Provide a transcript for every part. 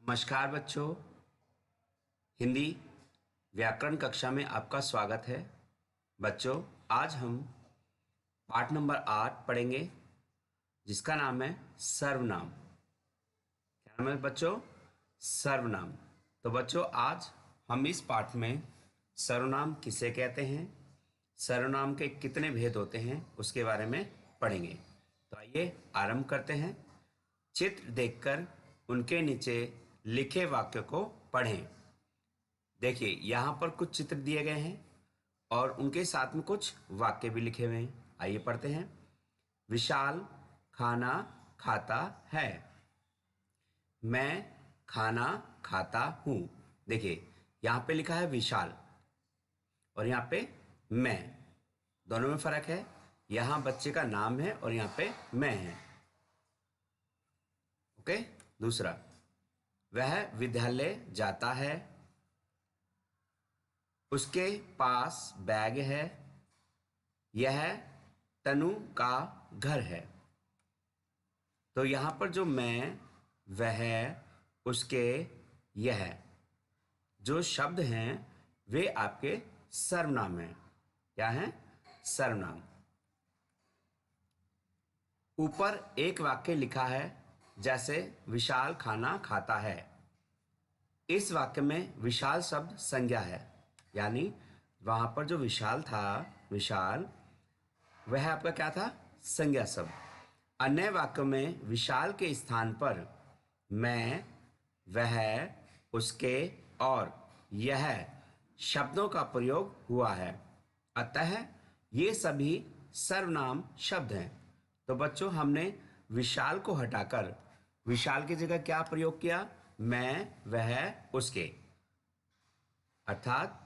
नमस्कार बच्चों। हिंदी व्याकरण कक्षा में आपका स्वागत है। बच्चों, आज हम पाठ नंबर 8 पढ़ेंगे जिसका नाम है सर्वनाम। क्या नाम है बच्चों? सर्वनाम। तो बच्चों, आज हम इस पाठ में सर्वनाम किसे कहते हैं, सर्वनाम के कितने भेद होते हैं उसके बारे में पढ़ेंगे। तो आइए आरंभ करते हैं। चित्र देखकर उनके नीचे लिखे वाक्य को पढ़ें। देखिए, यहाँ पर कुछ चित्र दिए गए हैं और उनके साथ में कुछ वाक्य भी लिखे हुए हैं। आइए पढ़ते हैं। विशाल खाना खाता है। मैं खाना खाता हूँ। देखिए, यहाँ पे लिखा है विशाल और यहाँ पे मैं, दोनों में फर्क है। यहाँ बच्चे का नाम है और यहाँ पे मैं है। ओके। दूसरा, वह विद्यालय जाता है। उसके पास बैग है। यह तनु का घर है। तो यहां पर जो मैं, वह, उसके, यह जो शब्द हैं वे आपके सर्वनाम हैं। क्या हैं? सर्वनाम। ऊपर एक वाक्य लिखा है जैसे विशाल खाना खाता है। इस वाक्य में विशाल शब्द संज्ञा है, यानी वहां पर जो विशाल था, विशाल, वह आपका क्या था? संज्ञा शब्द। अन्य वाक्यों में विशाल के स्थान पर मैं, वह, उसके और यह शब्दों का प्रयोग हुआ है। अतः ये सभी सर्वनाम शब्द हैं। तो बच्चों, हमने विशाल को हटाकर विशाल की जगह क्या प्रयोग किया? मैं, वह, उसके। अर्थात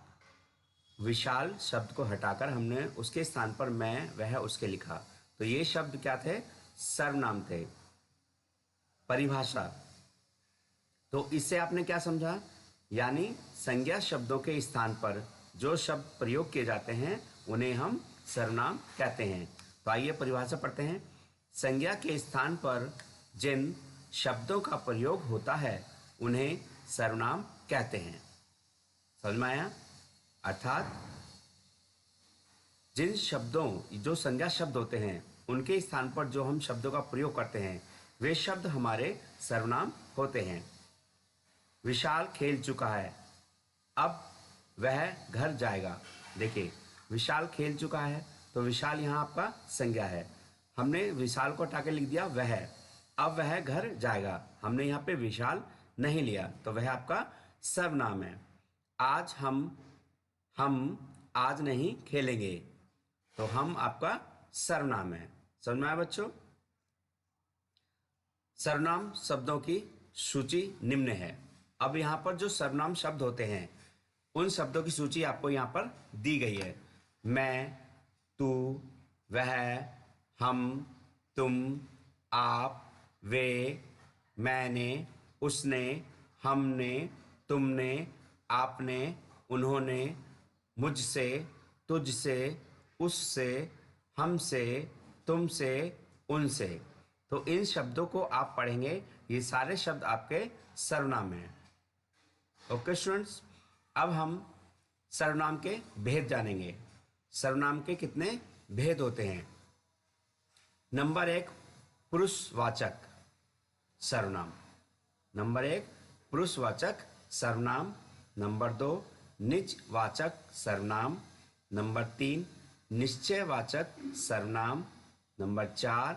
विशाल शब्द को हटाकर हमने उसके स्थान पर मैं, वह, उसके लिखा। तो ये शब्द क्या थे? सर्वनाम थे। परिभाषा। तो इससे आपने क्या समझा? यानी संज्ञा शब्दों के स्थान पर जो शब्द प्रयोग किए जाते हैं उन्हें हम सर्वनाम कहते हैं। तो आइए परिभाषा पढ़ते हैं। संज्ञा के स्थान पर जिन शब्दों का प्रयोग होता है उन्हें सर्वनाम कहते हैं। समझ में आया? अर्थात जिन शब्दों, जो संज्ञा शब्द होते हैं उनके स्थान पर जो हम शब्दों का प्रयोग करते हैं वे शब्द हमारे सर्वनाम होते हैं। विशाल खेल चुका है, अब वह घर जाएगा। देखिए, विशाल खेल चुका है तो विशाल यहाँ आपका संज्ञा है। हमने विशाल को हटा के लिख दिया वह, अब वह घर जाएगा। हमने यहाँ पे विशाल नहीं लिया तो वह आपका सर्वनाम है। आज हम आज नहीं खेलेंगे तो हम आपका सर्वनाम है। समझ में आया बच्चों? सर्वनाम शब्दों की सूची निम्न है। अब यहाँ पर जो सर्वनाम शब्द होते हैं उन शब्दों की सूची आपको यहाँ पर दी गई है। मैं, तू, वह, हम, तुम, आप, वे, मैंने, उसने, हमने, तुमने, आपने, उन्होंने, मुझसे, तुझसे, उससे, हमसे, तुमसे, उनसे। तो इन शब्दों को आप पढ़ेंगे, ये सारे शब्द आपके सर्वनाम हैं। ओके स्टूडेंट्स, अब हम सर्वनाम के भेद जानेंगे। सर्वनाम के कितने भेद होते हैं? नंबर 1, पुरुषवाचक सर्वनाम। नंबर 1, पुरुषवाचक सर्वनाम। नंबर 2, निजवाचक सर्वनाम। नंबर 3, निश्चयवाचक सर्वनाम। नंबर 4,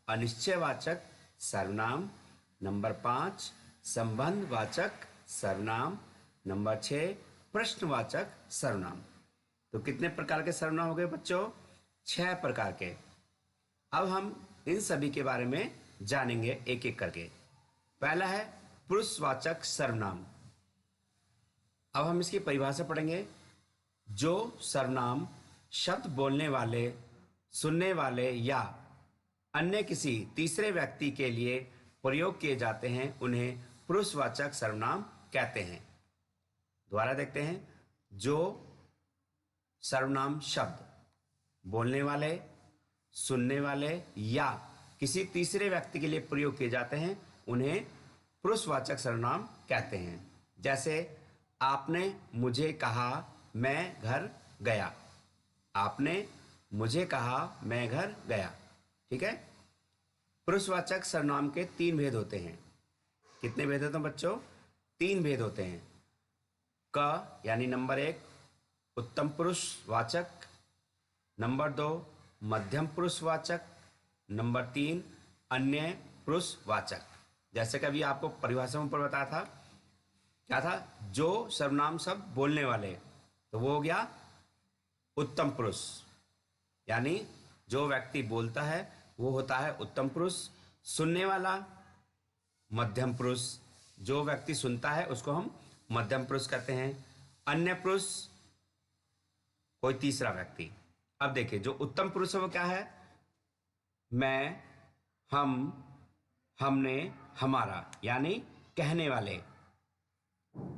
अनिश्चयवाचक सर्वनाम। नंबर 5, संबंधवाचक सर्वनाम। नंबर 6, प्रश्नवाचक सर्वनाम। तो कितने प्रकार के सर्वनाम हो गए बच्चों? 6 प्रकार के। अब हम इन सभी के बारे में जानेंगे एक एक करके। पहला है पुरुषवाचक सर्वनाम। अब हम इसकी परिभाषा पढ़ेंगे। जो सर्वनाम शब्द बोलने वाले, सुनने वाले या अन्य किसी तीसरे व्यक्ति के लिए प्रयोग किए जाते हैं उन्हें पुरुषवाचक सर्वनाम कहते हैं। दोबारा देखते हैं। जो सर्वनाम शब्द बोलने वाले, सुनने वाले या किसी तीसरे व्यक्ति के लिए प्रयोग किए जाते हैं उन्हें पुरुषवाचक सर्वनाम कहते हैं। जैसे आपने मुझे कहा मैं घर गया। आपने मुझे कहा मैं घर गया। ठीक है। पुरुषवाचक सर्वनाम के 3 भेद होते हैं। कितने भेद होते हैं बच्चों? 3 भेद होते हैं। क यानी नंबर 1 उत्तम पुरुषवाचक, नंबर 2 मध्यम पुरुषवाचक, नंबर 3 अन्य पुरुषवाचक। जैसे कभी आपको परिभाषा में ऊपर बताया था, क्या था? जो सर्वनाम शब्द बोलने वाले, तो वो हो गया उत्तम पुरुष, यानी जो व्यक्ति बोलता है वो होता है उत्तम पुरुष। सुनने वाला मध्यम पुरुष, जो व्यक्ति सुनता है उसको हम मध्यम पुरुष कहते हैं। अन्य पुरुष कोई तीसरा व्यक्ति। अब देखिए जो उत्तम पुरुष है वो क्या है? मैं, हम, हमने, हमारा, यानी कहने वाले।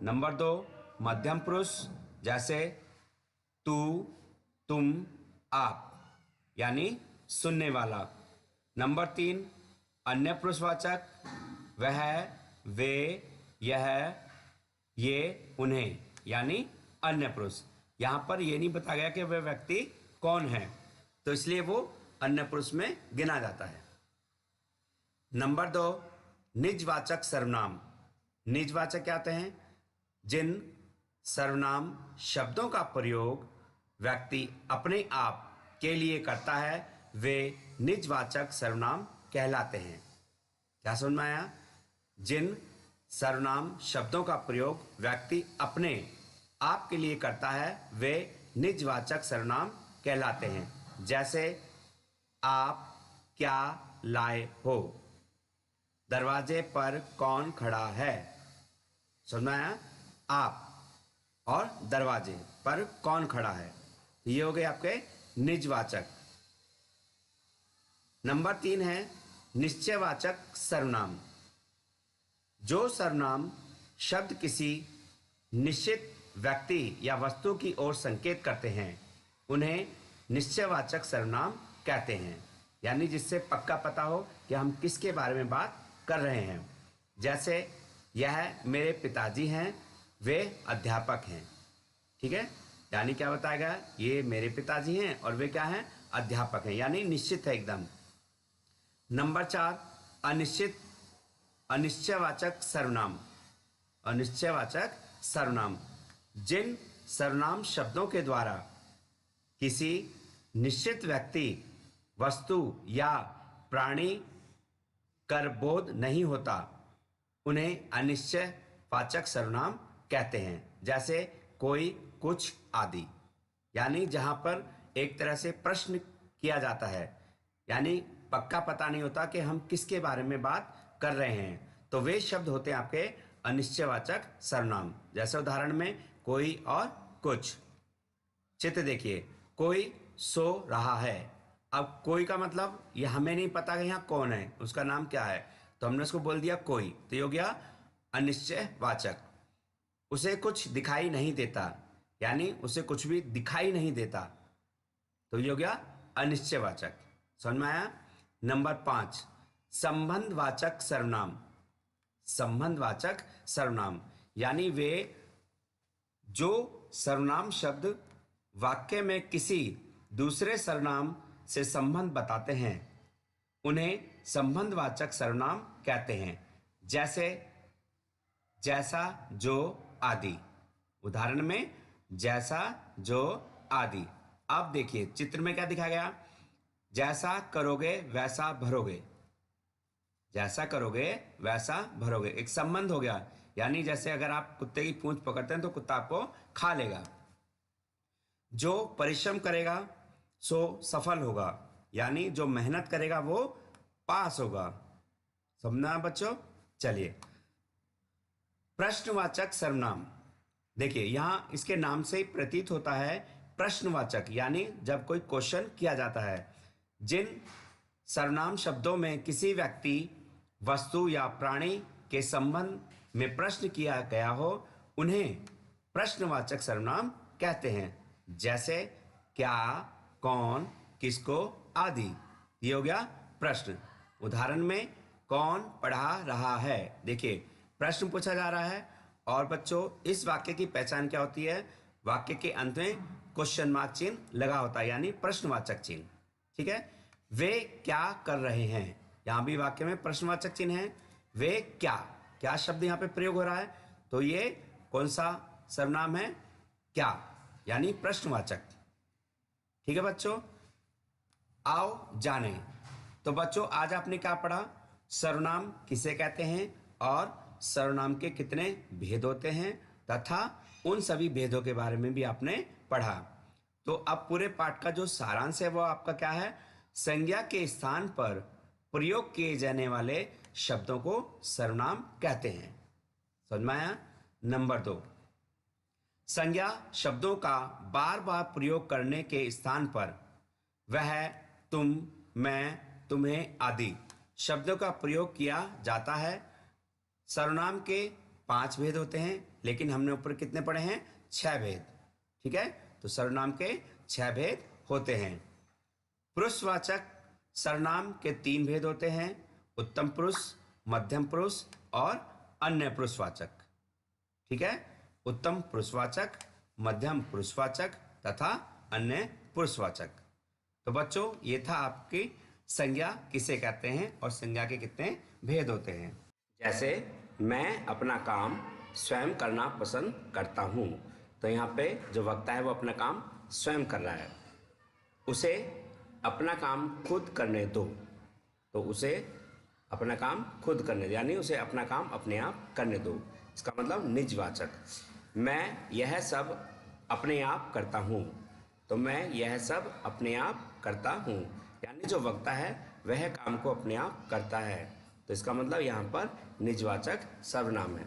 नंबर 2 मध्यम पुरुष, जैसे तू, तुम, आप, यानी सुनने वाला। नंबर 3 अन्य पुरुषवाचक, वह, वे, यह, ये, उन्हें, यानी अन्य पुरुष। यहां पर यह नहीं बताया गया कि वह व्यक्ति कौन है, तो इसलिए वो अन्य पुरुष में गिना जाता है। नंबर 2 निजवाचक सर्वनाम। निजवाचक क्या होते हैं? जिन सर्वनाम शब्दों का प्रयोग व्यक्ति अपने आप के लिए करता है वे निजवाचक सर्वनाम कहलाते हैं। क्या समझ में आया? जिन सर्वनाम शब्दों का प्रयोग व्यक्ति अपने आप के लिए करता है वे निजवाचक सर्वनाम कहलाते हैं। जैसे आप क्या लाए हो, दरवाजे पर कौन खड़ा है। समझ में आया? आप और दरवाजे पर कौन खड़ा है, ये हो गए आपके निजवाचक। नंबर 3 है निश्चयवाचक सर्वनाम। जो सर्वनाम शब्द किसी निश्चित व्यक्ति या वस्तु की ओर संकेत करते हैं उन्हें निश्चयवाचक सर्वनाम कहते हैं, यानी जिससे पक्का पता हो कि हम किसके बारे में बात कर रहे हैं। जैसे यह मेरे पिताजी हैं, वे अध्यापक हैं। ठीक है, यानी क्या बताया गया? ये मेरे पिताजी हैं और वे क्या हैं? अध्यापक हैं, यानी निश्चित है एकदम। नंबर 4 अनिश्चित अनिश्चयवाचक सर्वनाम। अनिश्चयवाचक सर्वनाम जिन सर्वनाम शब्दों के द्वारा किसी निश्चित व्यक्ति, वस्तु या प्राणी कर बोध नहीं होता उन्हें अनिश्चयवाचक सर्वनाम कहते हैं। जैसे कोई, कुछ आदि, यानी जहां पर एक तरह से प्रश्न किया जाता है, यानी पक्का पता नहीं होता कि हम किसके बारे में बात कर रहे हैं, तो वे शब्द होते हैं आपके अनिश्चयवाचक सर्वनाम। जैसे उदाहरण में कोई और कुछ। चित्र देखिए, कोई सो रहा है। अब कोई का मतलब ये हमें नहीं पता कि यहाँ कौन है, उसका नाम क्या है, तो हमने उसको बोल दिया कोई, तो ये हो गया अनिश्चयवाचक। उसे कुछ दिखाई नहीं देता, यानी उसे कुछ भी दिखाई नहीं देता, तो ये हो गया अनिश्चयवाचक। समझ में आया? नंबर 5 संबंधवाचक सर्वनाम। संबंधवाचक सर्वनाम यानी वे जो सर्वनाम शब्द वाक्य में किसी दूसरे सर्वनाम से संबंध बताते हैं उन्हें संबंधवाचक सर्वनाम कहते हैं। जैसे जैसा, जो, आदि। उदाहरण में जैसा, जो, आदि। अब देखिए चित्र में क्या दिखाया गया? जैसा करोगे वैसा भरोगे। जैसा करोगे वैसा भरोगे, एक संबंध हो गया, यानी जैसे अगर आप कुत्ते की पूंछ पकड़ते हैं तो कुत्ता आपको खा लेगा। जो परिश्रम करेगा सो सफल होगा, यानी जो मेहनत करेगा वो पास होगा। समझना बच्चों? चलिए प्रश्नवाचक सर्वनाम। देखिए यहां इसके नाम से ही प्रतीत होता है प्रश्नवाचक, यानी जब कोई क्वेश्चन किया जाता है। जिन सर्वनाम शब्दों में किसी व्यक्ति, वस्तु या प्राणी के संबंध में प्रश्न किया गया हो उन्हें प्रश्नवाचक सर्वनाम कहते हैं। जैसे क्या, कौन, किसको, आदि। ये हो गया प्रश्न। उदाहरण में कौन पढ़ा रहा है। देखिए प्रश्न पूछा जा रहा है। और बच्चों इस वाक्य की पहचान क्या होती है? वाक्य के अंत में क्वेश्चन मार्क चिन्ह लगा होता है, यानी प्रश्नवाचक चिन्ह। ठीक है, वे क्या कर रहे हैं, यहां भी वाक्य में प्रश्नवाचक चिन्ह है। वे क्या, क्या शब्द यहां पे प्रयोग हो रहा है, तो ये कौन सा सर्वनाम है? क्या, यानी प्रश्नवाचक। ठीक है बच्चों, आओ जाने। तो बच्चों आज आपने क्या पढ़ा? सर्वनाम किसे कहते हैं और सर्वनाम के कितने भेद होते हैं, तथा उन सभी भेदों के बारे में भी आपने पढ़ा। तो अब पूरे पाठ का जो सारांश है वो आपका क्या है? संज्ञा के स्थान पर प्रयोग किए जाने वाले शब्दों को सर्वनाम कहते हैं। समझ में आया? नंबर 2, संज्ञा शब्दों का बार बार प्रयोग करने के स्थान पर वह, तुम, मैं, तुम्हें आदि शब्दों का प्रयोग किया जाता है। सर्वनाम के 5 भेद होते हैं, लेकिन हमने ऊपर कितने पढ़े हैं? 6 भेद। ठीक है, तो सर्वनाम के 6 भेद होते हैं। पुरुषवाचक सर्वनाम के 3 भेद होते हैं, उत्तम पुरुष, मध्यम पुरुष और अन्य पुरुषवाचक। ठीक है, उत्तम पुरुषवाचक, मध्यम पुरुषवाचक तथा अन्य पुरुषवाचक। तो बच्चों ये था आपकी संज्ञा किसे कहते हैं और संज्ञा के कितने भेद होते हैं। जैसे मैं अपना काम स्वयं करना पसंद करता हूँ, तो यहाँ पे जो वक्ता है वो अपना काम स्वयं कर रहा है। उसे अपना काम खुद करने दो, तो उसे अपना काम खुद करने दो, यानी उसे अपना काम अपने आप करने दो। इसका मतलब निजवाचक। मैं यह सब अपने आप करता हूँ, तो मैं यह सब अपने आप करता हूँ, यानी जो वक्ता है वह काम को अपने आप करता है, तो इसका मतलब यहाँ पर निजवाचक सर्वनाम है।